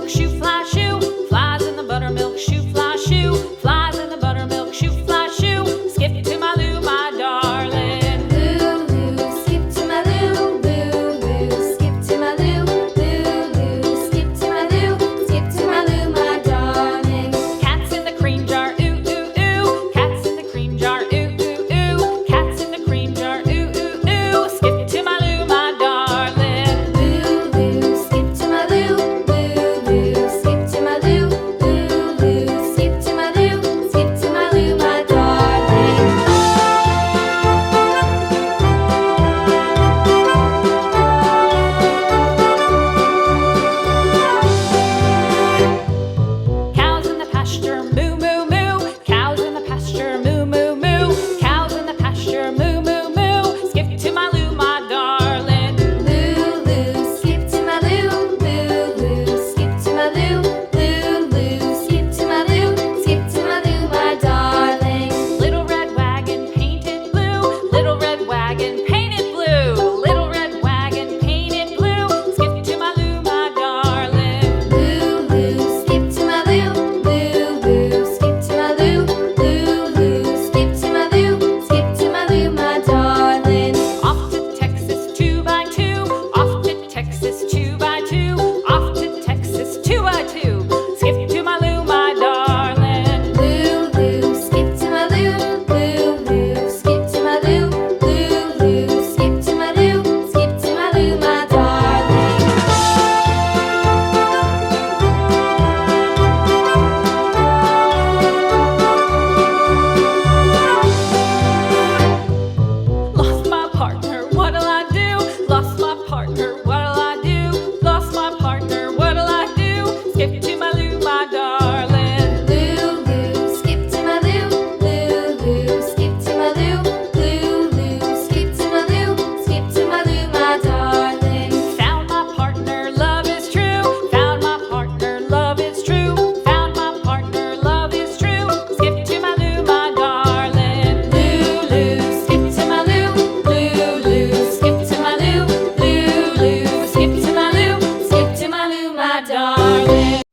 buttermilk shoe, fly shoe. Flies in the buttermilk shoe, fly shoe. Flies in the buttermilk shoe, fly shoe. Skip to my Lou, my darling. Lou, skip to my Lou, Lou, skip to my Lou, Lou, skip to my Lou, skip to my Lou, my darling. Cats in the cream jar, ooh, ooh, ooh. Cats in the cream jar, ooh, ooh, ooh. Cats in the cream jar, ooh, ooh, ooh. Skip to my Lou, my darling. Lou, skip to my Lou, Lou, skip to my Lou, Lou, skip to my Lou, skip to my Lou, my darling. Cows in the pasture, moo, moo, moo. Cows in the pasture, moo, moo, moo. Cows in the pasture, moo, moo, moo. Skip to my Lou, my darling. Lou, skip to my Lou, Lou, skip to my Lou, Lou, skip to my Lou, skip to my Lou, my darling. Little red wagon painted blue. Little red wagon painted blue. Little red wagon painted blue. Skip to my Lou, my darling. Lou, skip to my Lou, Lou, skip to my Lou, Lou, skip to my Lou, skip to my Lou, my darling. Off to Texas 2x2. Off to Texas 2x2. Off to Texas 2x2. Skip to my Lou, my darling. Lou, skip to my Lou, Lou, skip to my Lou, Lou, skip to my Lou, skip to my Lou, my darling. Lost my partner, what'll I do? Lost my partner, what'll I do? Lost my partner, what'll I do? Skip to my Lou, my darling. Lou, skip to my Lou, Lou, skip to my Lou, Lou, skip to my Lou, skip to my Lou, my darling. Found my partner, love is true. Found my partner, love is true. Found my partner, love is true. Skip to my Lou, my darling. Lou, skip to my Lou, Lou, skip to my Lou, Lou, skip to my Lou, skip to my Lou, my darling.